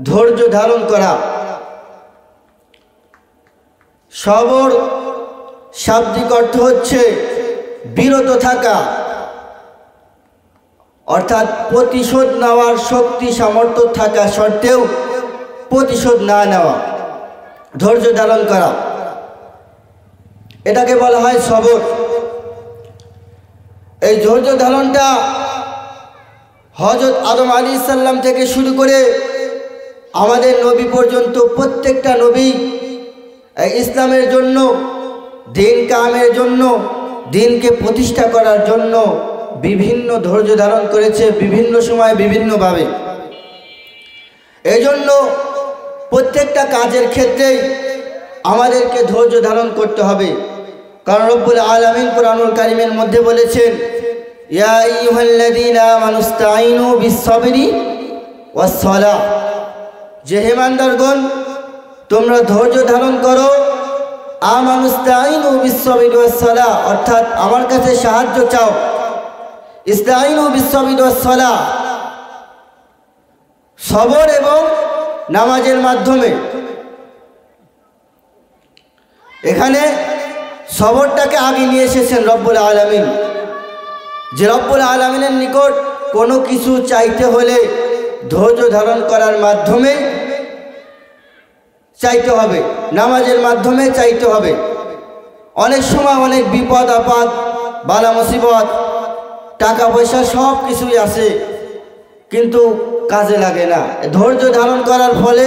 ধৈর্য ধারণ করা। সবর শাব্দিক অর্থ হচ্ছে বিরত থাকা, অর্থাৎ প্রতিশোধ নেওয়ার শক্তি সামর্থ্য থাকা সত্ত্বেও প্রতিশোধ না নেওয়া, ধৈর্য ধারণ করা, এটাকে বলা হয় সবর। এই ধৈর্য ধারণটা হযরত আদম আলাইহিস সালাম থেকে শুরু করে আমাদের নবী পর্যন্ত প্রত্যেকটা নবী ইসলামের জন্য, দিন কায়েমের জন্য, দিনকে প্রতিষ্ঠা করার জন্য বিভিন্ন ধৈর্য ধারণ করেছে, বিভিন্ন সময় বিভিন্নভাবে। এই জন্য প্রত্যেকটা কাজের ক্ষেত্রেই আমাদেরকে ধৈর্য ধারণ করতে হবে। কারণ রব্বুল আলামিন কুরআনুল কারীমের মধ্যে বলেছেন, ইয়া আইয়ুহাল্লাযীনা আমানুস্তাঈনু বিস-সাবরি ওয়াস-সালাহ, যে হে ঈমানদারগণ তোমরা ধৈর্য ধারণ করো। আমানুস্তাঈনু বিস-সাবরি ওয়াস-সালাহ, অর্থাৎ আমার কাছে সাহায্য চাও। ইস্তাঈনু বিস-সাবরি ওয়াস-সালাহ, সবর এবং নামাজের মাধ্যমে। এখানে সবরটাকে আগে নিয়ে এসেছেন রব্বুল আলামিন, যে রব্বুল আলামিনের নিকট কোনো কিছু চাইতে হলে ধৈর্য ধারণ করার মাধ্যমে চাইতে হবে, নামাজের মাধ্যমে চাইতে হবে। অনেক সময় অনেক বিপদ আপদ, বালা মুসিবত, টাকা পয়সা সব কিছুই আসে, কিন্তু কাজে লাগে না। ধৈর্য ধারণ করার ফলে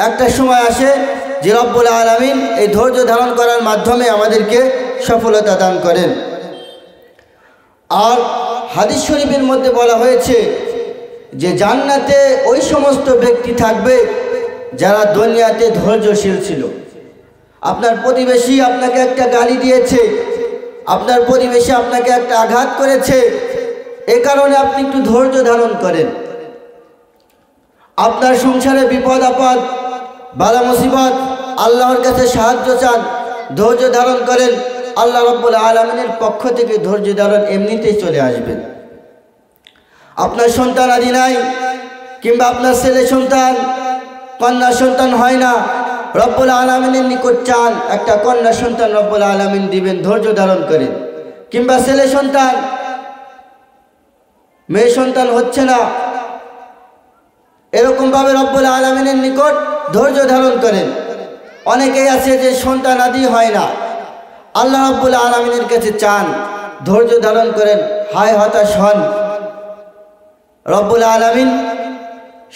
একটা সময় আসে যে রব্বুল আলামিন এই ধৈর্য ধারণ করার মাধ্যমে আমাদেরকে সফলতা দান করেন। আর হাদিস শরীফের মধ্যে বলা হয়েছে যে জান্নাতে ওই সমস্ত ব্যক্তি থাকবে যারা দুনিয়াতে ধৈর্যশীল ছিল। আপনার প্রতিবেশী আপনাকে একটা গালি দিয়েছে, আপনার প্রতিবেশী আপনাকে একটা আঘাত করেছে, এ কারণে আপনি একটু ধৈর্য ধারণ করেন। আপনার সংসারে বিপদ আপদ, বালা মুসিবত, আল্লাহর কাছে সাহায্য চান, ধৈর্য ধারণ করেন, আল্লাহ রাব্বুল আলামিনের পক্ষ থেকে ধৈর্য ধারণ এমনিতেই চলে আসবেন। আপনার সন্তান আদি নাই, কিংবা আপনার ছেলে সন্তান, কন্যা সন্তান হয় না, রব্বুল আলামিনের নিকট চান একটা কন্যা সন্তান রব্বুল আলামিন দিবেন, ধৈর্য ধারণ করেন। কিংবা ছেলে সন্তান, মেয়ে সন্তান হচ্ছে না, এরকমভাবে রব্বুল আলামিনের নিকট ধৈর্য ধারণ করেন। অনেকেই আছে যে সন্তান আদি হয় না, আল্লাহ রাব্বুল আলামিনের কাছে চান, ধৈর্য ধারণ করেন, হায় হতাশ হন, রব্বুল আলামিন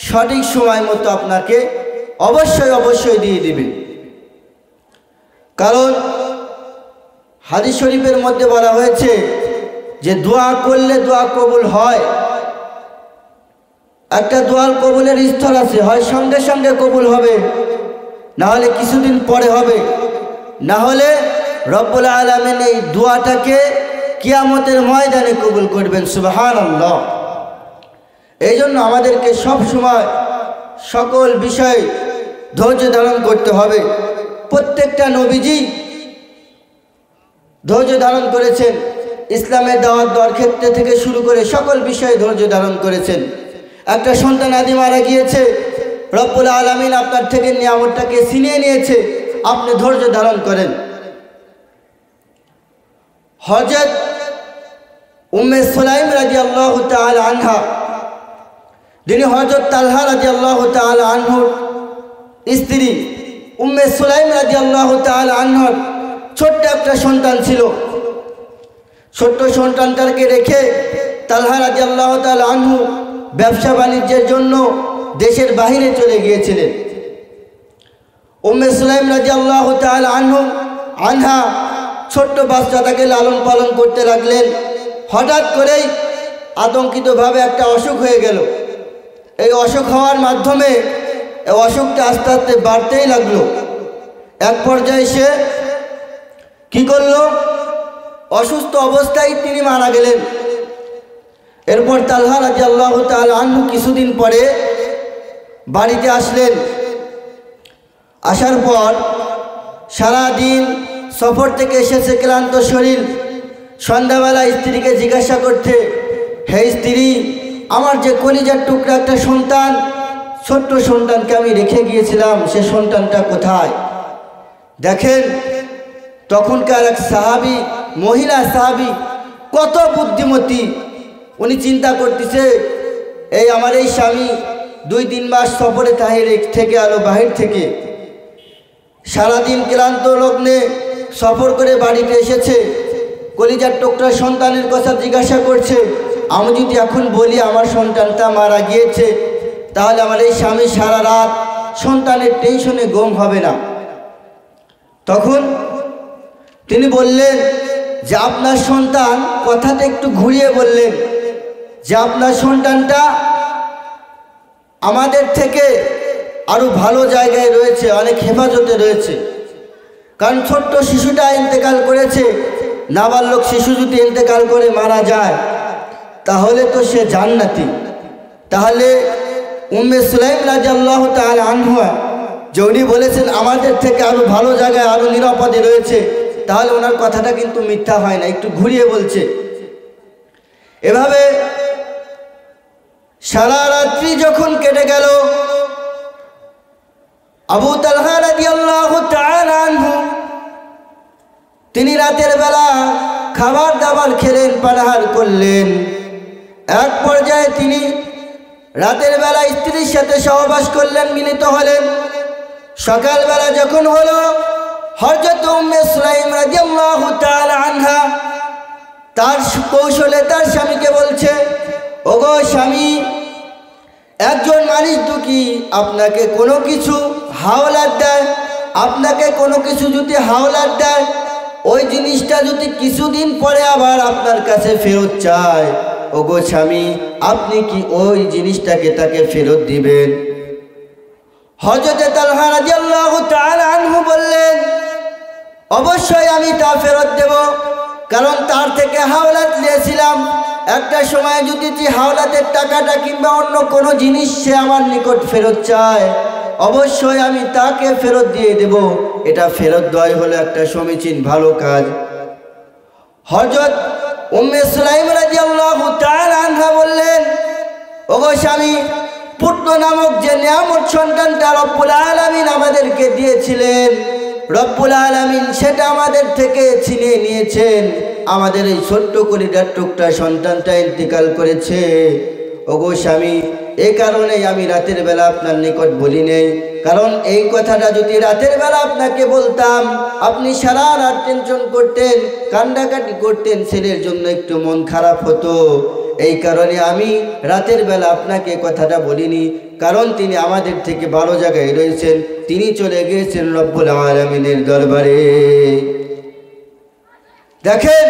সঠিক সময় মতো আপনাকে অবশ্যই অবশ্যই দিয়ে দিবেন। কারণ হাদিস শরীফের মধ্যে বলা হয়েছে যে দোয়া করলে দোয়া কবুল হয়। একটা দোয়ার কবুলের স্তর আছে, হয় সঙ্গে সঙ্গে কবুল হবে, না হলে কিছুদিন পরে হবে, না হলে রব্বুল আলামিন এই দোয়াটাকে কিয়ামতের ময়দানে কবুল করবেন। সুবহানাল্লাহ। এই জন্য আমাদেরকে সব সময় সকল বিষয়ে ধৈর্য ধারণ করতে হবে। প্রত্যেকটা নবীজি ধৈর্য ধারণ করেছেন, ইসলামের দাওয়াত দেওয়ার ক্ষেত্রে থেকে শুরু করে সকল বিষয়ে ধৈর্য ধারণ করেছেন। একটা সন্তান আদি মারা গিয়েছে, রব্বুল আলামিন আপনার থেকে নিয়ামতটাকে ছিনিয়ে নিয়েছে, আপনি ধৈর্য ধারণ করেন। হযরত উম্মে সুলাইম রাদিয়াল্লাহু তাআলা আনহা, যিনি হযরত তালহা রাদিয়াল্লাহু তাআলা আনহুর স্ত্রী, উম্মে সুলাইম রাদিয়াল্লাহু তাআলা আনহার ছোট্ট একটা সন্তান ছিল। ছোট্ট সন্তানটাকে রেখে তালহা রাদিয়াল্লাহু তাআলা আনহু ব্যবসা বাণিজ্যের জন্য দেশের বাহিরে চলে গিয়েছিলেন। উম্মে সুলাইম রাদিয়াল্লাহু তাআলা আনহা ছোট্ট বাচ্চাটাকে লালন পালন করতে লাগলেন। হঠাৎ করেই আতঙ্কিতভাবে একটা অসুখ হয়ে গেল। এই অসুখ হওয়ার মাধ্যমে এই অসুখটা আস্তে আস্তে বাড়তেই লাগলো। এক পর্যায়ে সে কি করলো, অসুস্থ অবস্থায় তিনি মারা গেলেন। এরপর তালহা রাদিয়াল্লাহু তাআলা আনহু কিছুদিন পরে বাড়িতে আসলেন। আসার পর সারাদিন সফর থেকে এসেছে ক্লান্ত শরীর। সন্ধ্যাবেলা স্ত্রীকে জিজ্ঞাসা করতে, হে স্ত্রী, আমার যে কলিজার টুকরা একটা সন্তান ছোট্ট সন্তানকে আমি রেখে গিয়েছিলাম, সে সন্তানটা কোথায়? দেখেন তখনকার এক সাহাবী, মহিলা সাহাবী, কত বুদ্ধিমতী। উনি চিন্তা করতেছে, এই আমার এই স্বামী 2-3 মাস সফরে থেকে আলো বাহির থেকে, সারাদিন ক্লান্ত লগ্নে সফর করে বাড়িতে এসেছে, কলিজার টুকরা সন্তানের কথা জিজ্ঞাসা করছে। আমি যদি এখন বলি আমার সন্তানটা মারা গিয়েছে, তাহলে আমার এই স্বামী সারা রাত সন্তানের টেনশনে ঘুম হবে না। তখন তিনি বললেন যে আপনার সন্তান, কথাটা একটু ঘুরিয়ে বললেন যে আপনার সন্তানটা আমাদের থেকে আরো ভালো জায়গায় রয়েছে, অনেক হেফাজতে রয়েছে। কারণ ছোট্ট শিশুটা ইন্তেকাল করেছে, নাবালক শিশু যদি ইন্তেকাল করে মারা যায় তাহলে তো সে জান্নাতি। তাহলে উম্মে সুলাইম রাদিয়াল্লাহু তাআলা আনহা যে উনি বলেছেন আমাদের থেকে আরো ভালো জায়গায় আরো নিরাপদে রয়েছে, তাহলে ওনার কথাটা কিন্তু মিথ্যা হয় না, একটু ঘুরিয়ে বলছে। এভাবে সারা রাত্রি যখন কেটে গেল, আবু তালহা রাদিয়াল্লাহু তাআলা আনহু তিনি রাতের বেলা খাবার দাবার খেলেন, পানাহার করলেন। এক পর্যায়ে তিনি রাতের বেলা স্ত্রীর সাথে সহবাস করলেন, মিলিত হলেন। সকালবেলা যখন হলো, হযরত উম্মে সুলাইম রাদিয়াল্লাহু তাআলা আনহা তার কৌশলে তার স্বামীকে বলছে, ওগো স্বামী, একজন মানুষ দুঃখী আপনাকে কোনো কিছু হাওলাত দেয়, আপনাকে কোনো কিছু যদি হাওলাত দেয়, ওই জিনিসটা যদি কিছুদিন পরে আবার আপনার কাছে ফেরত চায়, ওগো স্বামী আপনি কি ওই জিনিসটাকে তাকে ফেরত দিবেন? হযরত তালহা রাদিয়াল্লাহু তাআলা আনহু বললেন, অবশ্যই আমি তা ফেরত দেব, কারণ তার থেকে হাওলাত নিয়েছিলাম। একটা সময় যদি যে হাওলাতের টাকাটা কিংবা অন্য কোনো জিনিস সে আমার নিকট ফেরত চায়, অবশ্যই আমি তাকে ফেরত দিয়ে দেব। এটা ফেরত দেওয়াই হলো একটা সমীচীন ভালো কাজ। হযরত উম্মে সুলাইম রাদিয়াল্লাহু তাআলা আনহা বললেন, ওগো স্বামী, পুত্র নামক যে নিয়ামত সন্তানটা রব্বুল আলামিন আমাদেরকে দিয়েছিলেন, রব্বুল আলামিন সেটা আমাদের থেকে ছিনিয়ে নিয়েছেন। আমাদের এই ছোট্ট কলিজার টুকরা সন্তানটা ইন্তেকাল করেছে। ওগো স্বামী, এই কারণেই আমি রাতের বেলা আপনার নিকট বলি নেই, কারণ এই কথাটা যদি রাতের বেলা আপনাকে বলতাম, আপনি সারা রাত টেনশন করতেন, কান্দাকাটি করতেন, ছেলের জন্য একটু মন খারাপ হতো। এই কারণে আমি রাতের বেলা আপনাকে কথাটা বলিনি, কারণ তিনি আমাদের থেকে ভালো জায়গায় রয়েছেন, তিনি চলে গিয়েছেন রব্বুল আলামিনের দরবারে। দেখেন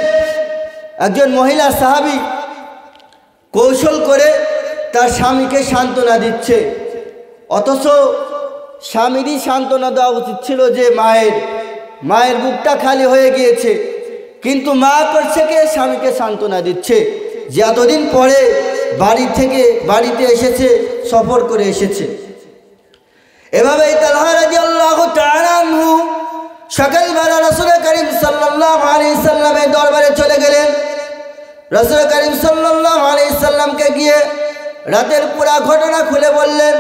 একজন মহিলা সাহাবী কৌশল করে তার স্বামীকে সান্ত্বনা দিচ্ছে, অথচ স্বামীরই সান্ত্বনা দেওয়া উচিত ছিল যে মায়ের বুকটা খালি হয়ে গিয়েছে, কিন্তু মা করছে কে? স্বামীকে সান্ত্বনা দিচ্ছে যে এতদিন পরে বাড়িতে এসেছে, সফর করে এসেছে। এভাবেই তালহা রাদিয়াল্লাহু তাআলা আনহু সকালবেলা রাসূল করিম সাল্লাল্লাহু আলাইহি সাল্লামের দরবারে চলে গেলেন। রাসূল করিম সাল্লাল্লাহু আলাইহি সাল্লামকে গিয়ে রাতের পুরা ঘটনা খুলে বললেন।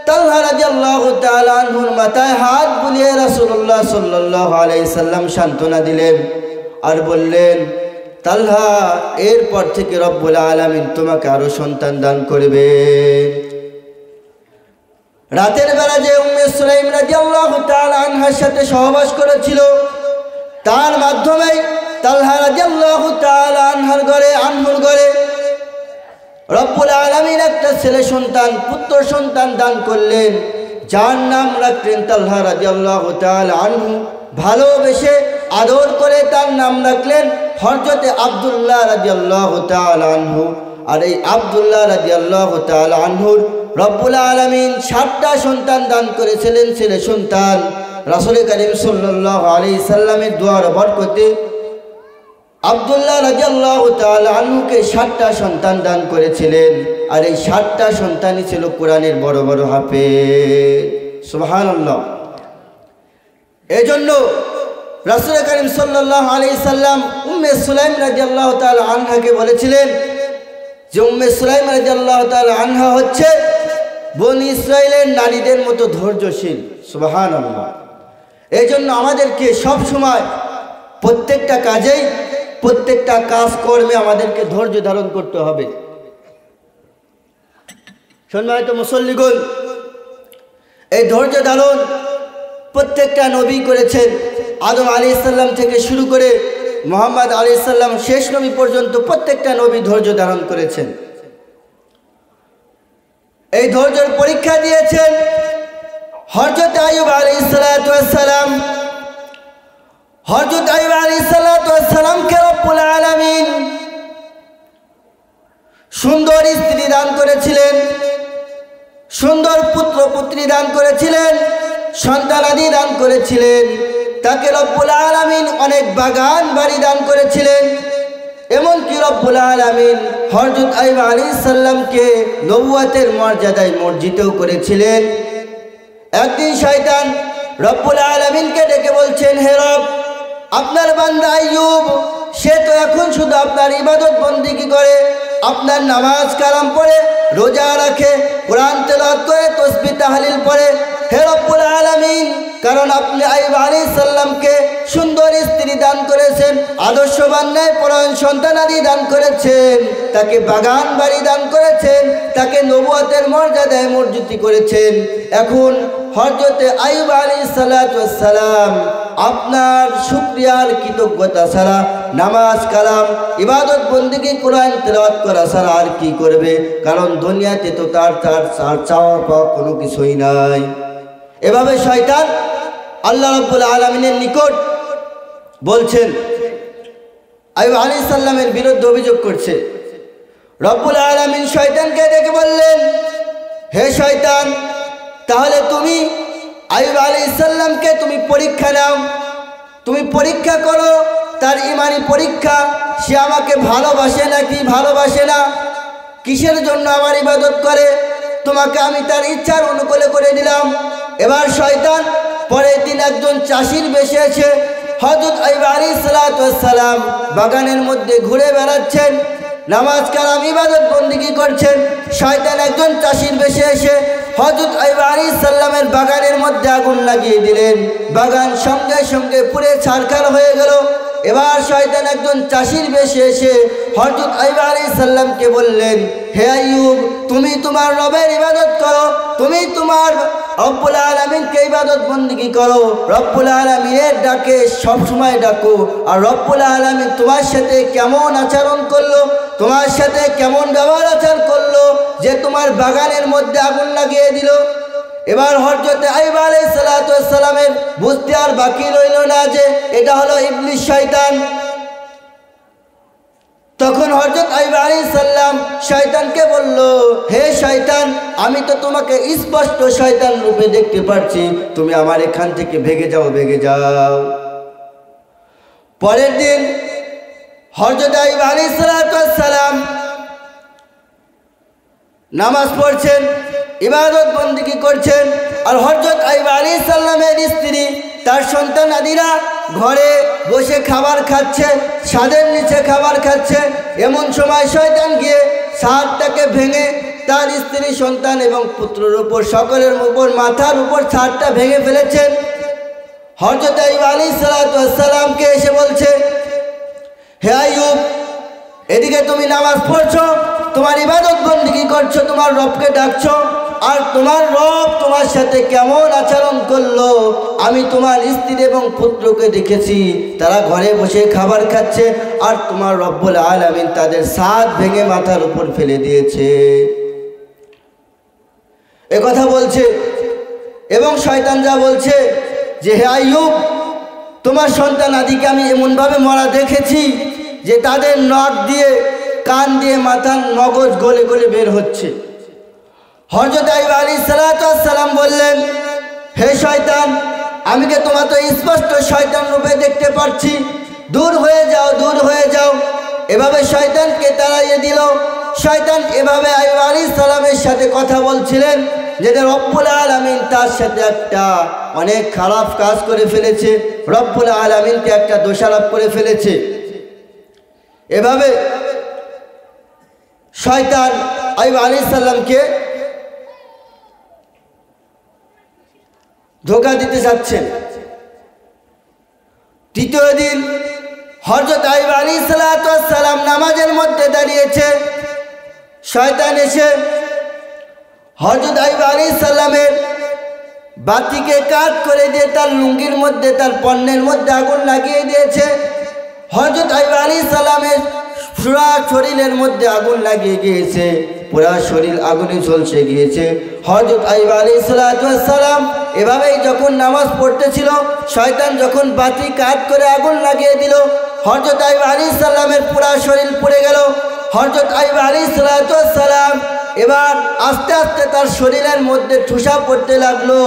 তালহা রাদিয়াল্লাহু তাআলা আনহুর মাথায় হাত বুলিয়ে রাসূলুল্লাহ সাল্লাল্লাহু আলাইহি সাল্লাম সান্ত্বনা দিলেন আর বললেন, তালহা, এরপর থেকে রব্বুল আলামিন তোমাকে আরো সন্তান দান করবে। রাতের বেলা যে উম্মে সুলাইম রাদিয়াল্লাহু তাআলা আনহার সাথে সহবাস করেছিল, তার মাধ্যমে তালহা রাদিয়াল্লাহু তাআলা আনহুর ঘরে রব্বুল আলামিন একটা ছেলে সন্তান, পুত্র সন্তান দান করলেন, যার নাম রাখলেন তালহা রাদিয়াল্লাহু তাআলা আনহু। ভালোবেসে আদর করে তার নাম রাখলেন হযরত আব্দুল্লাহ রাদিয়াল্লাহু তাআলা আনহু। আর এই আব্দুল্লাহ রাদিয়াল্লাহু তাআলা আনহুর রব্বুল আলামিন 7টা সন্তান দান করেছিলেন, ছেলে সন্তান। রাসূল করিম সাল্লাল্লাহু আলাইহি সাল্লামের দুয়ার বরকতে আব্দুল্লাহ রাদিয়াল্লাহু তাআলা আনহুকে 7টা সন্তান দান করেছিলেন। আর এই 7টা সন্তানই ছিল কোরআনের বড় বড় হাফেজ। সুবহানাল্লাহ। এজন্য রাসূল করিম সাল্লাল্লাহু আলাইহি সাল্লাম উম্মে সুলাইম রাদিয়াল্লাহু তাআলা আনহাকে বলেছিলেন যে উম্মে সুলাইম রাদিয়াল্লাহু তাআলা আনহা হচ্ছে বনি ইসরায়েলের নারীদের মতো ধৈর্যশীল। সুবহানাল্লাহ। এই জন্য আমাদেরকে সব সময় প্রত্যেকটা কাজেই, প্রত্যেকটা কাজকর্মে আমাদেরকে ধৈর্য ধারণ করতে হবে। সম্মানিত মুসল্লিগণ, এই ধৈর্য ধারণ প্রত্যেকটা নবী করেছেন। আদম আলাইহিস সালাম থেকে শুরু করে মুহাম্মদ আলাইহিস সালাম শেষ নবী পর্যন্ত প্রত্যেকটা নবী ধৈর্য ধারণ করেছেন। এই ধৈর্যের পরীক্ষা দিয়েছেন হযরত আইয়ুব আলাইহিস সালাম। হযরত আইয়ুব আলাইহিস সালামকে রব্বুল আলামিন সুন্দর স্ত্রী দান করেছিলেন, সুন্দর পুত্র পুত্রী দান করেছিলেন, সন্তানাদি দান করেছিলেন। তাকে রব্বুল আলামিন অনেক বাগান বাড়ি দান করেছিলেন। এমনকি রব্বুল আলামিন হযরত আইয়ুব আলাইহিস সালামকে নবুয়তের মর্যাদায় মর্জিতও করেছিলেন। একদিন শয়তান রব্বুল আলামিনকে ডেকে বলছেন, হে রব, আপনার বান্দা আইয়ুব সে তো এখন শুধু আপনার ইবাদত বন্দেগী করে, আপনার নামাজ কালাম পড়ে, রোজা রাখে, কোরআন তেলাওয়াত করে, তাসবিহ তাহলিল পড়ে। হে রব্বুল আলামিন, কারণ আপনি আইয়ুব আলাইহিস সালামকে সুন্দর স্ত্রী দান করেছেন, আদর্শবান ন্যায় পরায়ণ সন্তানাদি দান করেছেন, তাকে বাগান বাড়ি দান করেছেন, তাকে নবুয়তের মর্যাদায় মর্যাদা করেছেন। এখন হযরত আইয়ুব আলাইহিস সালাম আপনার শুকরিয়ার কৃতজ্ঞতা ছাড়া নামাজ কালাম ইবাদত বন্দেগী কোরআন তেলাওয়াত করা ছাড়া আর কি করবে? কারণ দুনিয়াতে তো তার চাওয়া পাওয়া কোনো কিছুই নাই। এভাবে শয়তান আল্লাহ রাব্বুল আলামিনের নিকট বলছেন, আইয়ুব আলাইহিস সালামের বিরুদ্ধে অভিযোগ করছে। রব্বুল আলামিন শয়তানকে ডেকে বললেন, হে শয়তান, তাহলে তুমি আইয়ুব আলাইহিস সালামকে তুমি পরীক্ষা নাও, তুমি পরীক্ষা করো তার ইমানি পরীক্ষা, সে আমাকে ভালোবাসে নাকি ভালোবাসে না, কিসের জন্য আমার ইবাদত করে, তোমাকে আমি তার ইচ্ছার অনুকূলে করে দিলাম। এবার শয়তান পরের দিন একজন চাষির বেশে এসে হযরত আইয়ুব আলাইহিস সালাম বাগানের মধ্যে ঘুরে বেড়াচ্ছেন, নামাজ কালাম ইবাদত বন্দেগী করছেন। শয়তান একজন চাষির বেশে এসে হযরত আইয়ুব আলাইহিস সালামের বাগানের মধ্যে আগুন লাগিয়ে দিলেন। বাগান সঙ্গে সঙ্গে পুড়ে ছারখার হয়ে গেল। এবার শয়তান একজন চাষির বেশে এসে হযরত আইয়ুব আলাইহিস সালামকে বললেন, হে আইয়ুব, তুমি তোমার রবের ইবাদত করো, তুমি তোমার রব্বুল আলামিনকে ইবাদত বন্দেগী করো, রব্বুল আলামিনের ডাকে সব সময় ডাকো। আর রব্বুল আলামিন তোমার সাথে কেমন আচরণ করলো, তোমার সাথে কেমন ব্যবহার আচরণ করলো যে তোমার বাগানের মধ্যে আগুন লাগিয়ে দিল। এবার হযরত আইয়ুব আলাইহিস সালামের বুঝতে আর বাকি রইল না যে এটা হলো ইবলিস, শয়তান। তখন হযরত আইয়ুব আলাইহিস সালাম শয়তানকে বলল, হে শয়তান, আমি তো তোমাকে স্পষ্ট শয়তান রূপে দেখতে পাচ্ছি, তুমি আমার এখান থেকে ভেগে যাও, ভেগে যাও। পরের দিন হযরত আইয়ুব আলাইহিস সালাম নামাজ পড়ছেন, ইবাদত বন্দেগী করছেন। আর হযরত আইয়ুব আলাইহিস সালামের স্ত্রী, তার সন্তান আদিরা ঘরে বসে খাবার খাচ্ছে, ছাদের নিচে খাবার খাচ্ছে। এমন সময় শয়তান গিয়ে ছাদটাকে ভেঙে তার স্ত্রী, সন্তান এবং পুত্রের উপর, সকলের উপর, মাথার উপর ছাদটা ভেঙে ফেলেছেন। হযরত আইয়ুব আলাইহিস সালামকে এসে বলছে, হে আইয়ুব, এদিকে তুমি নামাজ পড়ছো, তোমার ইবাদত বন্দেগী করছো, তোমার রবকে ডাকছো, আর তোমার রব তোমার সাথে কেমন আচরণ করলো আমি তোমার স্ত্রী এবং পুত্রকে দেখেছি, তারা ঘরে বসে খাবার খাচ্ছে, আর তোমার রব্বুল আলামিন তাদের ছাদ ভেঙে মাথার উপর ফেলে দিয়েছে। এ কথা বলছে। এবং শয়তান যা বলছে যে, হে আইয়ুব, তোমার সন্তান আদিকে আমি এমনভাবে মরা দেখেছি যে তাদের নাক দিয়ে, কান দিয়ে মাথার মগজ গলে গলে বের হচ্ছে। হযরত আইয়ুব আলাইহিস সালাম বললেন, হে শয়তান, আমি কি তোমার তো স্পষ্ট শয়তান রূপে দেখতে পাচ্ছি, দূর হয়ে যাও, দূর হয়ে যাও। এভাবে শয়তানকে তাড়িয়ে দিল। শয়তান এভাবে আইয়ুব আলাইহিস সালামের সাথে কথা বলছিলেন যে রব্বুল আলামিন তার সাথে একটা অনেক খারাপ কাজ করে ফেলেছে, রব্বুল আলামিনকে একটা দোষারোপ করে ফেলেছে। এভাবে শয়তান আইয়ুব আলাইহিস সালামকে ধোঁকা দিতে যাচ্ছেন। তৃতীয় দিন হযরত আইয়ুব আলাইহিস সালাম নামাজের মধ্যে দাঁড়িয়েছে। শয়তান এসে হযরত আইয়ুব আলাইহিস সালামের বাতিকে কাট করে দিয়ে তার লুঙ্গির মধ্যে, তার পণ্যের মধ্যে আগুন লাগিয়ে দিয়েছে। হযরত আইয়ুব আলাইহিস সালামের পুরা শরীরের মধ্যে আগুন লাগিয়ে গিয়েছে, পুরা শরীর আগুনে ঝলসে গিয়েছে। হযরত আইয়ুব আলাইহিস সালাম এভাবেই যখন নামাজ পড়তেছিল, শয়তান যখন বাতি কাট করে আগুন লাগিয়ে দিল, হযরত আইয়ুব আলাইহিস সালামের পুরা শরীর পুড়ে গেল। হযরত আইয়ুব আলাইহিস সালাম এবার আস্তে আস্তে তার শরীরের মধ্যে ঠুসা পড়তে লাগলো।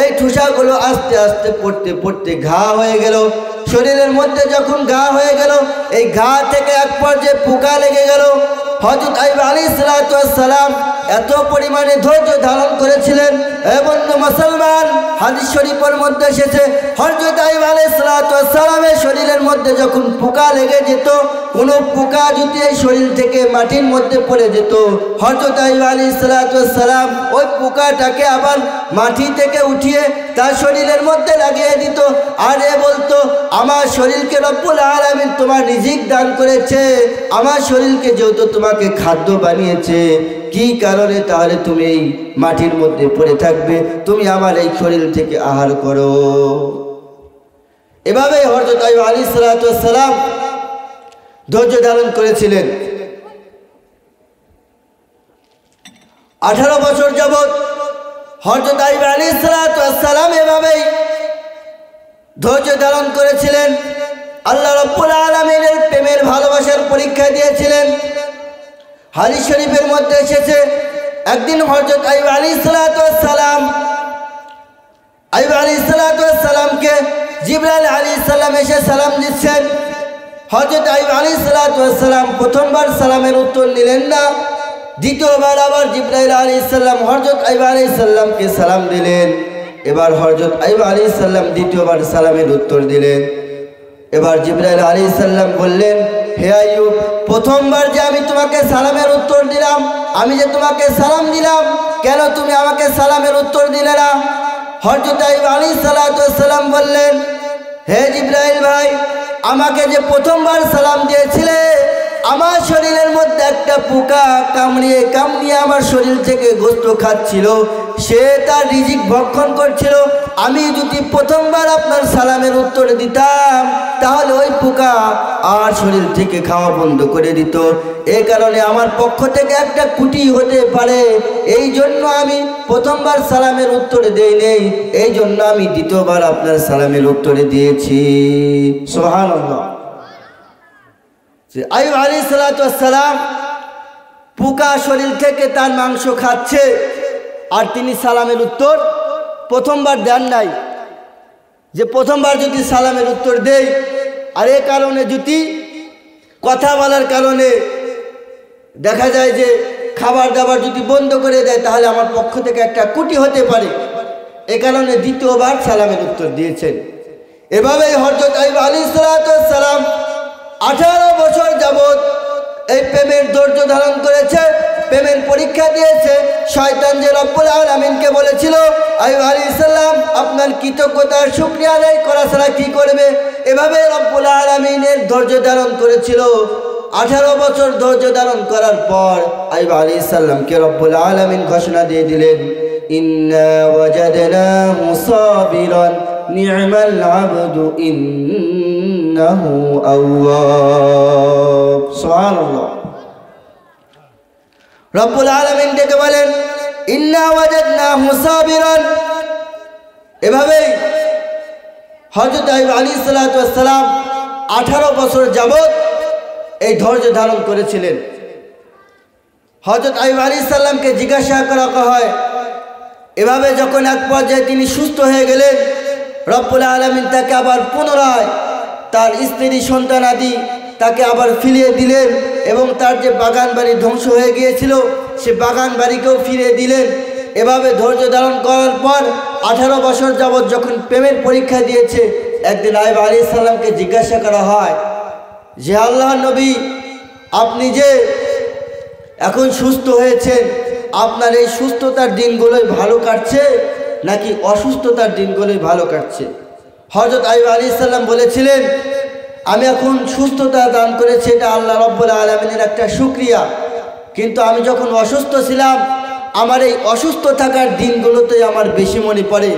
এই ঠুসাগুলো আস্তে আস্তে পড়তে পড়তে ঘা হয়ে গেল। শরীরের মধ্যে যখন ঘা হয়ে গেল, এই ঘা থেকে এক পর্যায়ে পোকা লেগে গেল। হযরত আইয়ুব আলাইহিস সালাম এত পরিমাণে ধৈর্য ধারণ করেছিলেন। বন্ধু মুসলমান, হাদিস শরীফের মধ্যে এসেছে হযরত আইয়ুব আলাইহিস সালামের শরীরের মধ্যে যখন পোকা লেগে যেত, কোনো পোকা যদি এই শরীর থেকে মাটির মধ্যে পড়ে যেত, হযরত আইয়ুব আলাইহিস সালাম ওই পোকাটাকে আবার মাটি থেকে উঠিয়ে তার শরীরের মধ্যে লাগিয়ে দিত। আর এ বলতো, আমার শরীরকে রব্বুল আলামিন তোমার রিজিক দান করেছে, আমার শরীরকে যেহেতু তোমাকে খাদ্য বানিয়েছে, কি কারণে তাহলে তুমি এই মাটির মধ্যে পড়ে থাকবে? তুমি আমার এই শরীর থেকে আহার করো। এভাবে হযরত আইয়ুব আলাইহিস সালাম ধৈর্য ধারণ করেছিলেন। 18 বছর যাবৎ হযরত আইয়ুব আলাইহিস সালাম এভাবেই ধৈর্য ধারণ করেছিলেন। আল্লাহ রাব্বুল আলামিনের প্রেমের ভালোবাসার পরীক্ষা দিয়েছিলেন। হাদিস শরীফের মধ্যে এসেছে, একদিন হযরত আইয়ুব আলাইহিস সালামকে জিবরাইল আলাইহিস সালাম এসে সালাম দিচ্ছেন। হযরত আইয়ুব আলাইহিস সালাম প্রথমবার সালামের উত্তর নিলেন না। দ্বিতীয়বার আবার জিবরাইল আলাইহিস সালাম হযরত আইয়ুব আলাইহিস সালামকে সালাম দিলেন। এবার হযরত আইয়ুব আলাইহিস সালাম দ্বিতীয়বার সালামের উত্তর দিলেন। এবার জিবরাইল আলাইহিস সালাম বললেন, হে আইয়ুব, প্রথমবার যে আমি তোমাকে সালামের উত্তর দিলাম, আমি যে তোমাকে সালাম দিলাম, কেন তুমি আমাকে সালামের উত্তর দিলে না? হযরত আইয়ুব আলাইহিস সালাম বললেন, হে জিবরাইল ভাই, আমাকে যে প্রথমবার সালাম দিয়েছিলে, আমার শরীরের মধ্যে একটা পোকা কামড়িয়ে আমার শরীর থেকে গোশত খাচ্ছিল, সে তার রিজিক ভক্ষণ করছিল। আমি যদি প্রথমবার আপনার সালামের উত্তর দিতাম, তাহলে ওই পোকা আর শরীর থেকে খাওয়া বন্ধ করে দিত। এই কারণে আমার পক্ষ থেকে একটা ত্রুটি হতে পারে, এই জন্য আমি প্রথমবার সালামের উত্তর দেই নেই, এই জন্য আমি দ্বিতীয়বার আপনার সালামের উত্তরে দিয়েছি। সুবহানাল্লাহ। আইয়ুব আলাইহিস সালাম পোকা শরীর থেকে তার মাংস খাচ্ছে, আর তিনি সালামের উত্তর প্রথমবার দেন নাই। যে প্রথমবার যদি সালামের উত্তর দেই, আর এ কারণে যদি কথা বলার কারণে দেখা যায় যে খাবার দাবার যদি বন্ধ করে দেয়, তাহলে আমার পক্ষ থেকে একটা ত্রুটি হতে পারে, এ কারণে দ্বিতীয়বার সালামের উত্তর দিয়েছেন। এভাবেই হযরত আইয়ুব আলাইহিস সালাম 18 বছর যাবৎ এই প্রেমের ধৈর্য ধারণ করেছে, প্রেমের পরীক্ষা দিয়েছে। শয়তান যে রব্বুল আলামিনকে বলেছিল, আইয়ুব আলাইহিস সালাম আপনার কৃতজ্ঞতার শুকরিয়া আদায় করা ছাড়া কি করবে, এভাবে রব্বুল আলামিনের ধৈর্য ধারণ করেছিল। 18 বছর ধৈর্য ধারণ করার পর আইয়ুব আলাইহিস সালামকে রব্বুল আলামিন ঘোষণা দিয়ে দিলেন, ইন্না ওয়াজাদনাহু সাবিরান নি'মাল আবদু ইন্নাহু আওয়াব। সুবহানাল্লাহ। রব্বুল আলামিন ডেকে বলেন, ইন্না ওয়াজাদনাহু সাবিরান। এভাবেই হযরত আইয়ুব আলাইহিস সালাম 18 বছর যাবৎ এই ধৈর্য ধারণ করেছিলেন। হযরত আইয়ুব আলাইহিস সালামকে জিজ্ঞাসা করা হয়, এভাবে যখন এক পর্যায়ে তিনি সুস্থ হয়ে গেলেন, রব্বুল আলামিন তাকে আবার পুনরায় তার স্ত্রী সন্তান আদি তাকে আবার ফিরিয়ে দিলেন, এবং তার যে বাগান বাড়ি ধ্বংস হয়ে গিয়েছিল, সে বাগান বাড়িকেও ফিরিয়ে দিলেন। এভাবে ধৈর্য ধারণ করার পর 18 বছর যাবৎ যখন প্রেমের পরীক্ষা দিয়েছে, একদিন আইয়ুব আলাইহিস সালামকে জিজ্ঞাসা করা হয় যে, আল্লাহর নবী, আপনি যে এখন সুস্থ হয়েছেন, আপনার এই সুস্থতার দিনগুলোই ভালো কাটছে, নাকি অসুস্থতার দিনগুলোই ভালো কাটছে? হযরত আইয়ুব আলাইহিস সালাম বলেছিলেন, আমি এখন সুস্থতা দান করেছে এটা আল্লাহ রাব্বুল আলামিনের একটা শুকরিয়া, কিন্তু আমি যখন অসুস্থ ছিলাম আমার এই অসুস্থ থাকার দিনগুলোতেই আমার বেশি মনে পড়ে,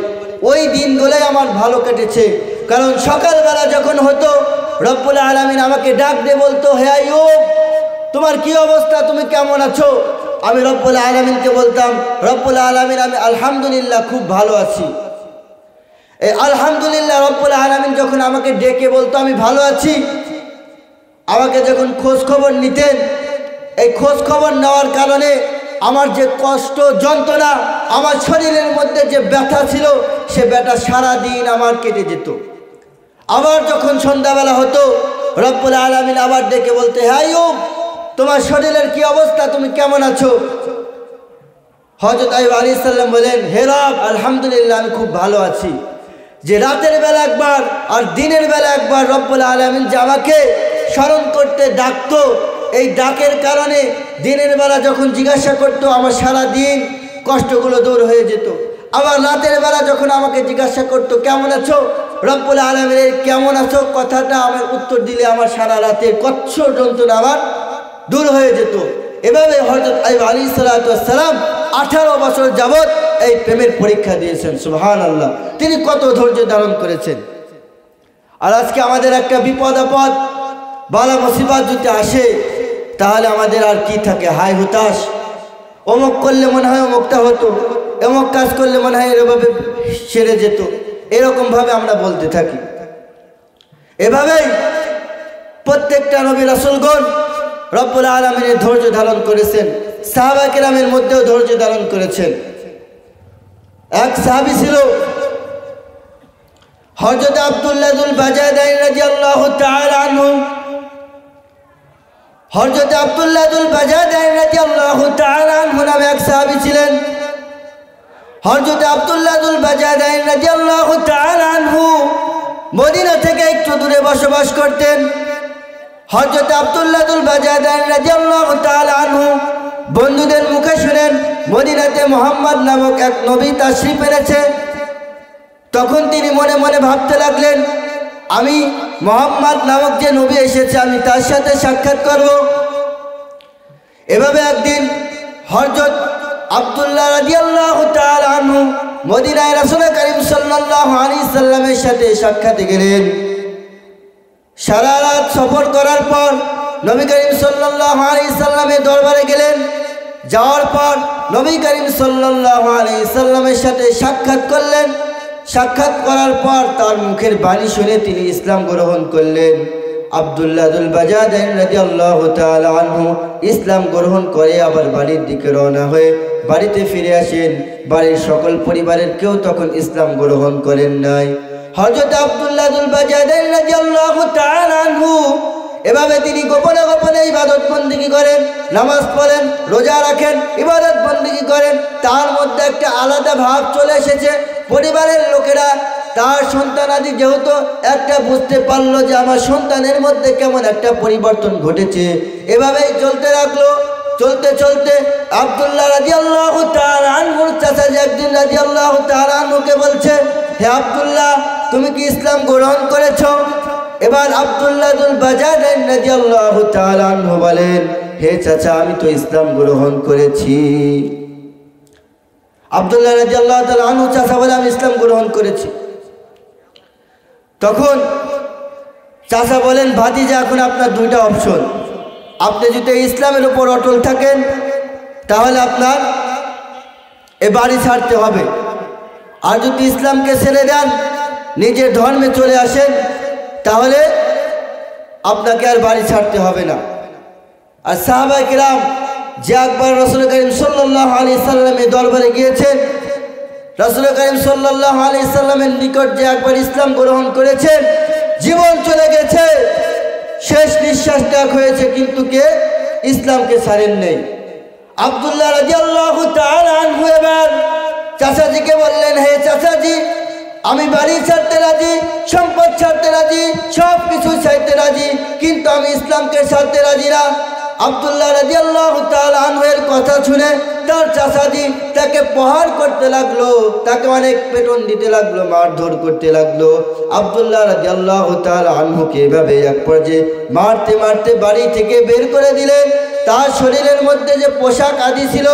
ওই দিনগুলোই আমার ভালো কেটেছে। কারণ সকালবেলা যখন হতো রব্বুল আলামিন আমাকে ডাক দিয়ে বলতো, হে আইয়ুব তোমার কি অবস্থা, তুমি কেমন আছো? আমি রব্বুল আলামিনকে বলতাম, রব্বুল আলামিন আমি আলহামদুলিল্লাহ খুব ভালো আছি। এই আলহামদুলিল্লাহ রব্বুল আলামিন যখন আমাকে ডেকে বলতো আমি ভালো আছি, আমাকে যখন খোঁজ খবর নিতেন, এই খোঁজ খবর নেওয়ার কারণে আমার যে কষ্ট যন্ত্রণা, আমার শরীরের মধ্যে যে ব্যথা ছিল সে ব্যথা সারাদিন আমার কেটে যেত। আবার যখন সন্ধ্যাবেলা হতো রব্বুল আলামিন আবার ডেকে বলতে, হে আইয়ুব তোমার শরীরের কি অবস্থা, তুমি কেমন আছো? হযরত আইয়ুব আলাইহিস সালাম বলেন, হে রব আলহামদুলিল্লাহ আমি খুব ভালো আছি। যে রাতের বেলা একবার আর দিনের বেলা একবার রব্বুল আলামিন যে আমাকে স্মরণ করতে ডাকতো, এই ডাকের কারণে দিনের বেলা যখন জিজ্ঞাসা করতো আমার সারা দিন কষ্টগুলো দূর হয়ে যেত। আবার রাতের বেলা যখন আমাকে জিজ্ঞাসা করতো কেমন আছো, রব্বুল আলামিনের কেমন আছো কথাটা আমার উত্তর দিলে আমার সারা রাতের কষ্ট যন্ত্রণা আমার দূর হয়ে যেত। এভাবে হযরত আইয়ুব আলাইহিস সালাম 18 বছর যাবত এই প্রেমের পরীক্ষা দিয়েছেন। সুবহানাল্লাহ, তিনি কত ধৈর্য ধারণ করেছেন। আর আজকে আমাদের একটা বিপদ আপদ বালা মুসিবত যদি আসে তাহলে আমাদের আর কি থাকে, হায় হুতাশ, অমুক করলে মনে হয় অমুকটা হতো, অমুক কাজ করলে মনে হয় এভাবে সেরে যেত, এরকমভাবে আমরা বলতে থাকি। এভাবেই প্রত্যেকটা নবী রাসূলগণ রব্বুল আলামিনের ধৈর্য ধারণ করেছেন, সাহাবা কিরামের মধ্যেও ধৈর্য ধারণ করেছেন। এক সাহাবী ছিল হযরত আব্দুল্লাহ যুল বাজাদাইন রাদিয়াল্লাহু তাআলা আনহু। হযরত আব্দুল্লাহ যুল বাজাদাইন রাদিয়াল্লাহু তাআলা আনহু নামে এক সাহাবী ছিলেন। হযরত আব্দুল্লাহ যুল বাজাদাইন রাদিয়াল্লাহু তাআলা আনহু মদিনা থেকে একটু দূরে বসবাস করতেন। হযরত আব্দুল্লাহ যুল বাজাদাইন রাদিয়াল্লাহু তাআলা আনহু বন্ধুদের মুখে শুনেন মদিনাতে মুহাম্মদ নামক এক নবী তাশরীফ এনেছে। তখন তিনি মনে মনে ভাবতে লাগলেন, আমি মুহাম্মদ নামক যে নবী এসেছে আমি তার সাথে সাক্ষাৎ করব। এভাবে একদিন হযরত আব্দুল্লাহ রাদিয়াল্লাহু তাআলা আনহু মদিনায় রাসূল করিম সাল্লাল্লাহু আলাইহি সাল্লামের সাথে সাক্ষাতে গেলেন। সারা রাত সফর করার পর নবী করিম সাল্লাল্লাহু আলাইহি সাল্লামের দরবারে গেলেন। যাওয়ার পর নবী করিম সাল্লাল্লাহু আলাইহি সাল্লামের সাথে সাক্ষাৎ করলেন। সাক্ষাৎ করার পর তার মুখের বাণী শুনে তিনি ইসলাম গ্রহণ করলেন। আব্দুল্লাহ যুল বাজাদাইন রাদিয়াল্লাহু তাআলা আনহু ইসলাম গ্রহণ করে আবার বাড়ির দিকে রওনা হয়ে বাড়িতে ফিরে আসেন। বাড়ির সকল পরিবারের কেউ তখন ইসলাম গ্রহণ করেন নাই। হযরত আব্দুল্লাহ যুল বাজাদাইন রাদিয়াল্লাহু তাআলা আনহু এভাবে তিনি গোপনে গোপনে ইবাদত বন্দেগী করেন, নামাজ পড়েন, রোজা রাখেন, ইবাদত বন্দেগী করেন। তার মধ্যে একটা আলাদা ভাব চলে এসেছে। পরিবারের লোকেরা তার সন্তানাদি যেহেতু একটা বুঝতে পারলো যে আমার সন্তানের মধ্যে কেমন একটা পরিবর্তন ঘটেছে। এভাবেই চলতে লাগলো। চলতে চলতে আব্দুল্লাহ রাদিয়াল্লাহু তাআলা আনহুর চাচা একদিন রাদিয়াল্লাহু তাআলা আনহুকে বলছে, হে আব্দুল্লাহ তুমি কি ইসলাম গ্রহণ করেছো? এবার আব্দুল্লাহ যুল বাজাদাইন রাদিয়াল্লাহু তাআলা আনহু বলেন, হে চাচা আমি তো ইসলাম গ্রহণ করেছি। আব্দুল্লাহ রাদিয়াল্লাহু তাআলা আনহু চাচা বলে আমি ইসলাম গ্রহণ করেছি। তখন চাচা বলেন, ভাতিজা এখন আপনার দুইটা অপশন, আপনি যদি ইসলামের উপর অটল থাকেন তাহলে আপনার এ বাড়ি ছাড়তে হবে, আর যদি ইসলামকে ছেড়ে দেন নিজের ধর্মে চলে আসেন তাহলে আপনাকে আর বাড়ি ছাড়তে হবে না। আর সাহাবায়ে কিরাম যে একবার রাসূল করিম সাল্লাল্লাহু আলাইহি সাল্লামের দরবারে গিয়েছেন, রাসূল করিম সাল্লাল্লাহু আলাইহি সাল্লামের নিকট যে একবার ইসলাম গ্রহণ করেছেন, জীবন চলে গেছে, শেষ নিঃশ্বাস ত্যাগ হয়েছে, কিন্তু কে ইসলামকে ছাড়েন নাই। আব্দুল্লাহ রাদিয়াল্লাহু তাআলা আনহু এবার চাচাজিকে বললেন, হে চাচাজি আমি বাড়ি ছাড়তে রাজি, সম্পদ ছাড়তে রাজি, সব কিছু ছাড়তে রাজি, কিন্তু আমি ইসলামকে ছাড়তে রাজি না। আব্দুল্লাহ রাদিয়াল্লাহু তাআলা আনহুর কথা শুনে তার চাচাজি তাকে প্রহার করতে লাগলো, তাকে অনেক পেটন দিতে লাগলো, মারধর করতে লাগলো। আব্দুল্লাহ রাদিয়াল্লাহু তাআলা আনহুকে এভাবে এক পর্যায়ে মারতে মারতে বাড়ি থেকে বের করে দিলেন। তার শরীরের মধ্যে যে পোশাক আদি ছিল,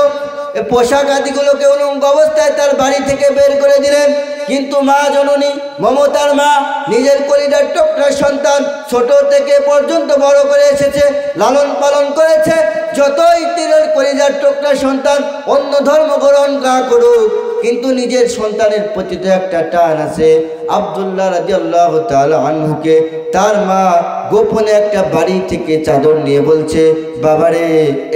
এই পোশাক আদিগুলোকে উলঙ্গ অবস্থায় তার বাড়ি থেকে বের করে দিলেন। কিন্তু মা জননী, মমতার মা, নিজের কলিজার টুকরা সন্তান ছোট থেকে পর্যন্ত বড় করে এসেছে, লালন পালন করেছে। যতই তীরের কলিজার টুকরা সন্তান অন্য ধর্ম গ্রহণ না করুক, কিন্তু নিজের সন্তানের প্রতি তো একটা টান আছে। আব্দুল্লাহ রাদিয়াল্লাহু তাআলা আনহুকে তার মা গোপনে একটা বাড়ি থেকে চাদর নিয়ে বলছে, বাবারে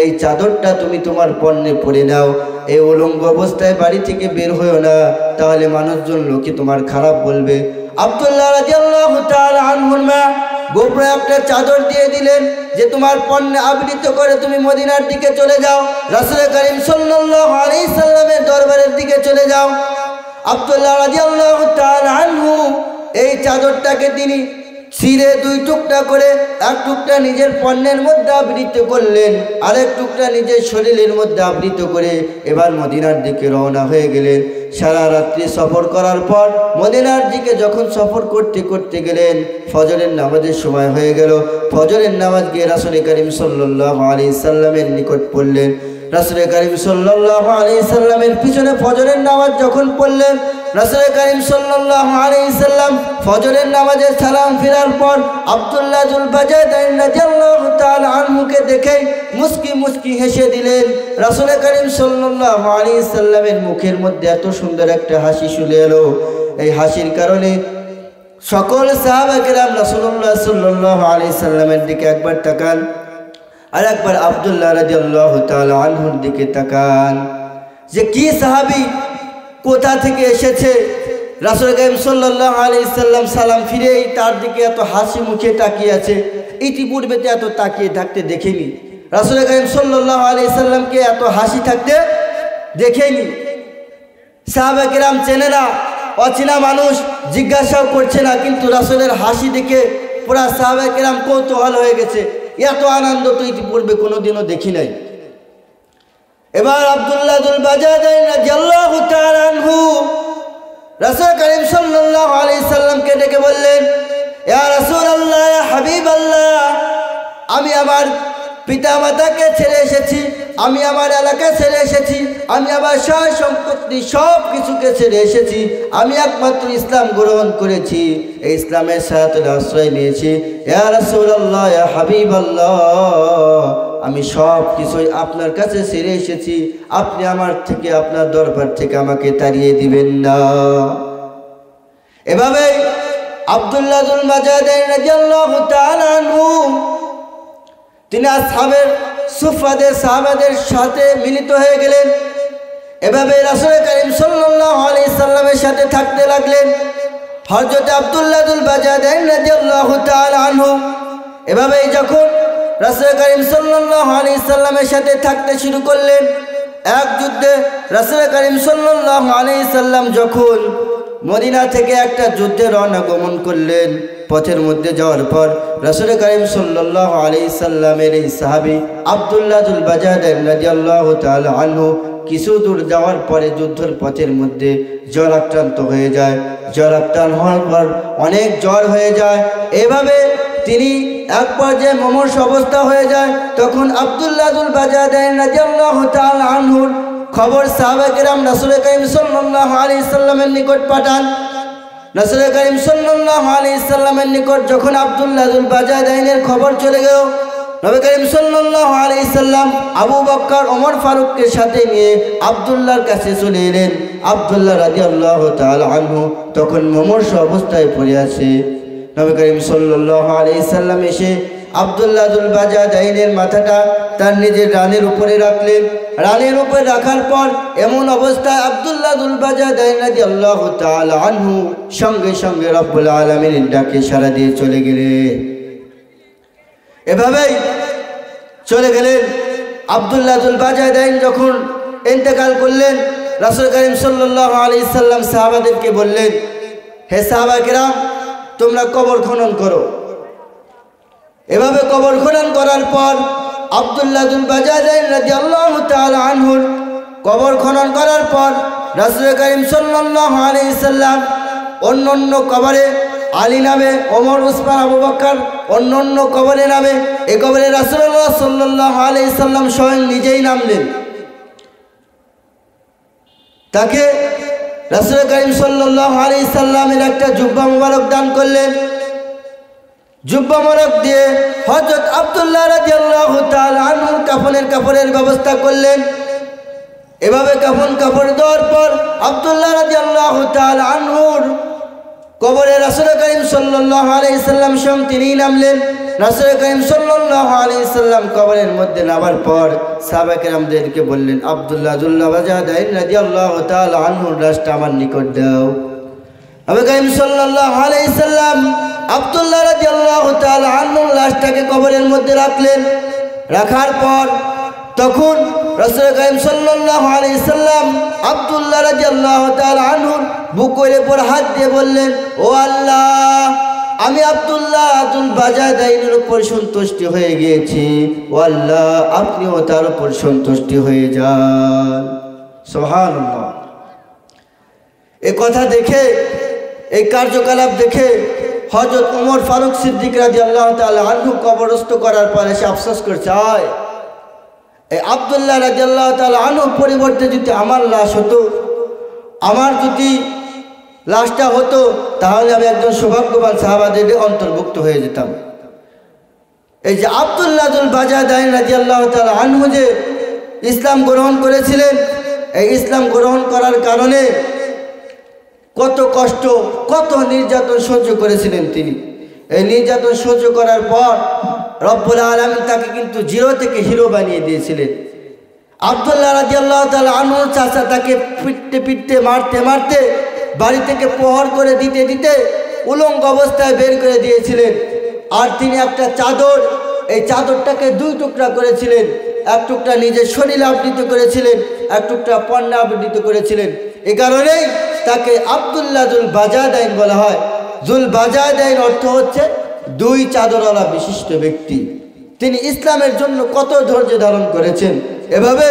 এই চাদরটা তুমি তোমার পণ্যে পরে নাও, এই উলঙ্গ অবস্থায় বাড়ি থেকে বের হয়েও না, তাহলে মানুষজন লোকে তোমার খারাপ বলবে। আব্দুল্লাহ রাদিয়াল্লাহু তাআলা আনহুর মা গোপনে একটা চাদর দিয়ে দিলেন যে তোমার পণ্যে আবৃত করে তুমি মদিনার দিকে চলে যাও, রাসূল করিম সাল্লাল্লাহু আলাইহি সাল্লামের দরবারের দিকে চলে যাও। আব্দুল্লাহ রাদিয়াল্লাহু তাআলা আনহু এই চাদরটাকে তিনি ছিঁড়ে দুই টুকরা করে এক টুকরা নিজের পণ্যের মধ্যে আবৃত করলেন, আরেক টুকরা নিজের শরীরের মধ্যে আবৃত করে এবার মদিনার দিকে রওনা হয়ে গেলেন। সারা রাত্রি সফর করার পর মদিনার দিকে যখন সফর করতে করতে গেলেন, ফজরের নামাজের সময় হয়ে গেল। ফজরের নামাজ গিয়ে রাসূল করিম সাল্লাল্লাহু আলাইহি সাল্লামের নিকট পড়লেন। রাসূল করিম সাল্লাল্লাহু আলাইহি সাল্লামের পিছনে ফজরের নামাজ যখন পড়লেন, রাসূল করিম সাল্লাল্লাহু আলাইহি সাল্লাম ফজরের নামাজে সালাম ফেরার পর আব্দুল্লাহ যুল বাজাদাইন রাদিয়াল্লাহু তাআলা আনহুকে দেখে মুস্কি মুস্কি হেসে দিলেন। রাসূল করিম সাল্লাল্লাহু আলাইহি সাল্লামের মুখের মধ্যে এত সুন্দর একটা হাসি চলে এলো। এই হাসির কারণে সকল সাহাবা কেরাম রাসূলুল্লাহ সাল্লাল্লাহু আলাইহি সাল্লামের দিকে একবার তাকান, আর একবার আব্দুল্লাহ রাদিয়াল্লাহু তাআলা আনহুর দিকে তাকান যে কি সাহাবী, কোথা থেকে এসেছে। রাসূল করিম সাল্লাল্লাহু আলাইহি সাল্লাম সালাম ফিরেই তার দিকে এত হাসি মুখে তাকিয়ে আছে, ইতিপূর্বে তো এত তাকিয়ে থাকতে দেখেনি। রাসূল করিম সাল্লাল্লাহু আলাইহি সাল্লামকে এত হাসি থাকতে দেখেনি। সাহাবা কেরাম চেনে না, অচেনা মানুষ, জিজ্ঞাসাও করছে না, কিন্তু রাসূলের হাসি দেখে পুরা সাহাবা কেরাম কৌতূহল হয়ে গেছে। এত আনন্দ তো ইতিপূর্বে কোনোদিনও দেখি নাই। এবার আব্দুল্লাহ যুল বাজাদাইন রাদিয়াল্লাহু তাআলা আনহু রাসূল করিম সাল্লাল্লাহু আলাইহি সাল্লামকে ডেকে বললেন, ইয়া রাসূলুল্লাহ, ইয়া হাবিবাল্লাহ, আমি আমার পিতামাতাকে ছেড়ে এসেছি, আমি আমার এলাকা ছেড়ে এসেছি, আমি আমার সয় সম্পত্তি সব কিছুকে ছেড়ে এসেছি, আমি একমাত্র ইসলাম গ্রহণ করেছি, এই ইসলামের সাথে আশ্রয় নিয়েছি। ইয়া রাসূলুল্লাহ, ইয়া হাবিবাল্লাহ, আমি সব কিছুই আপনার কাছে ছেড়ে এসেছি, আপনি আমার থেকে, আপনার দরবার থেকে আমাকে তাড়িয়ে দিবেন না। এভাবে আব্দুল্লাহ যুল বাজাদাইন রাদিয়াল্লাহু তাআলা আনহু তিনি আসহাবের সুফাদের সাহাবাদের সাথে মিলিত হয়ে গেলেন। এভাবে রাসূল করিম সাল্লাল্লাহু আলাইহি সাল্লামের সাথে থাকতে লাগলেন। হযরত আব্দুল্লাহ যুল বাজাদাইন রাদিয়াল্লাহু তাআলা আনহু এভাবেই যখন রাসূল করিম সাল্লাল্লাহু আলাইহি সাল্লামের সাথে থাকতে শুরু করলেন, এক যুদ্ধে রাসূল করিম সাল্লাল্লাহু আলাইহি সাল্লাম যখন মদিনা থেকে একটা যুদ্ধে রওনা গমন করলেন, পথের মধ্যে যাওয়ার পর রাসূল করিম সাল্লাল্লাহু আলাইহি সাল্লামের এই সাহাবী আব্দুল্লাহ যুল বাজাদাইন রাদিয়াল্লাহু তাআলা আনহু কিছু দূর যাওয়ার পরে যুদ্ধের পথের মধ্যে জ্বর আক্রান্ত হয়ে যায়। জ্বর আক্রান্ত হওয়ার পর অনেক জ্বর হয়ে যায়। এভাবে তিনি এক পর্যায়ে মুমূর্ষ অবস্থা হয়ে যায়। তখন আব্দুল্লাহ যুল বাজাদাইন রাদিয়াল্লাহু তাআলা আনহুর খবর সাহাবা কেরাম রাসূল করিম সাল্লাল্লাহু আলাইহি সাল্লামের নিকট পাঠান। রাসূল করিম সাল্লাল্লাহু আলাইহি সাল্লামের নিকট যখন আব্দুল্লাহ যুল বাজাদাইনের খবর চলে গেল, নবী করিম সাল্লাল্লাহু আলাইহি সাল্লাম আবু বকর, ওমর ফারুককে সাথে নিয়ে আব্দুল্লাহর কাছে চলে এলেন। আব্দুল্লাহ রাদিয়াল্লাহু তাআলা আনহু তখন মুমূর্ষ অবস্থায় পড়ে আছে। নবী করিম সাল্লাল্লাহু আলাইহি সাল্লাম এসে আব্দুল্লাহ যুল বাজাদাইনের মাথাটা তার নিজের রানের উপরে রাখলেন। রানের উপরে রাখার পর এমন অবস্থায় আব্দুল্লাহ যুল বাজাদাইন রাদিয়াল্লাহু তাআলা আনহু সঙ্গে সঙ্গে রব্বুল আলামিনের ডাকে সাড়া দিয়ে চলে গেলেন। এভাবেই চলে গেলেন। আব্দুল্লাহ যুল বাজাদাইন যখন ইন্তেকাল করলেন, রাসূল করিম সাল্লাল্লাহু আলাইহি সাল্লাম সাহাবাদেরকে বললেন, হে সাহাবা কেরাম, তোমরা কবর খনন করো। এভাবে কবর খনন করার পর আব্দুল্লাহ যুল বাজাদাইন রাদিয়াল্লাহু তাআলা আনহুর কবর খনন করার পর রাসূল করিম সাল্লাল্লাহু আলাইহি সাল্লাম অন্য কবরে আলী নামে, ওমর, উসমান, আবু বকর, অন্য কবরে নামে, এই কবরে রাসূলুল্লাহ সাল্লাল্লাহু আলাইহি সাল্লাম স্বয়ং নিজেই নামলেন। তাকে রাসূল করিম সাল্লাল্লাহু আলাইহি সাল্লামের একটা জুব্বা মুবারক দান করলেন। জুব্বা মুবারক দিয়ে হযরত আব্দুল্লাহ রাদিয়াল্লাহু তাআলা আনহুর কাফনের ব্যবস্থা করলেন। এভাবে কাপড় দেওয়ার পর আব্দুল্লাহ রাদিয়াল্লাহু তাআলা আনহুর কবরে রাসূল করিম সাল্লাল্লাহু আলাইহি সাল্লাম স্বয়ং তিনিই নামলেন। রাসূল করিম সাল্লাল্লাহু আলাইহি সাল্লাম কবরের মধ্যে নামার পর সাহাবা কেরামদেরকে বললেন, আব্দুল্লাহ যুল বাজাদাইন রাদিয়াল্লাহু তাআলা আনহুর লাশটা আমার নিকট দাও। নবী করিম সাল্লাল্লাহু আলাইহি সাল্লাম আব্দুল্লাহ রাদিয়াল্লাহু তাআলা আনহুর লাশটাকে কবরের মধ্যে রাখলেন। রাখার পর তখন রাসূল করিম সাল্লাল্লাহু আলাইহি সাল্লাম আব্দুল্লাহ রাদিয়াল্লাহু তাআলা আনহুর বুকের উপর হাত দিয়ে বললেন, ও আল্লাহ, আমি আব্দুল্লাহ যুল বাজাদাইনের উপর সন্তুষ্টি হয়ে গিয়েছি, ও আল্লাহ আপনিও তার উপর সন্তুষ্টি হয়ে যান। সুবহানাল্লাহ। এই কথা দেখে, এই কার্যকলাপ দেখে হযরত ওমর ফারুক সিদ্দিক রাদিয়াল্লাহু তাআলা আনহু কবরস্থ করার পরে সে আফসোস করছে, এই আব্দুল্লাহ রাদিয়াল্লাহু তাআলা আনহুর পরিবর্তে যদি আমার লাশ হতো, আমার যদি লাশটা হতো, তাহলে আমি একজন সৌভাগ্যবান সাহাবাদের অন্তর্ভুক্ত হয়ে যেতাম। এই যে আব্দুল্লাহ যুল বাজাদাইন রাদিয়াল্লাহু তাআলা আনহু যে ইসলাম গ্রহণ করেছিলেন, এই ইসলাম গ্রহণ করার কারণে কত কষ্ট, কত নির্যাতন সহ্য করেছিলেন তিনি। এই নির্যাতন সহ্য করার পর রব্বুল আলামিন তাকে কিন্তু জিরো থেকে হিরো বানিয়ে দিয়েছিলেন। আব্দুল্লাহ রাদিয়াল্লাহু তাআলা আনহুর চাচা তাকে পিটতে মারতে বাড়ি থেকে প্রহার করে দিতে উলঙ্গ অবস্থায় বের করে দিয়েছিলেন। আর তিনি একটা চাদর, এই চাদরটাকে দুই টুকরা করেছিলেন। এক টুকরা নিজের শরীরে আবৃত করেছিলেন, এক টুকরা পণ্যে আবৃত করেছিলেন। এই কারণেই তাকে আব্দুল্লাহ যুল বাজাদাইন বলা হয়। যুল বাজাদাইন অর্থ হচ্ছে দুই চাদরওয়ালা বিশিষ্ট ব্যক্তি। তিনি ইসলামের জন্য কত ধৈর্য ধারণ করেছেন। এভাবে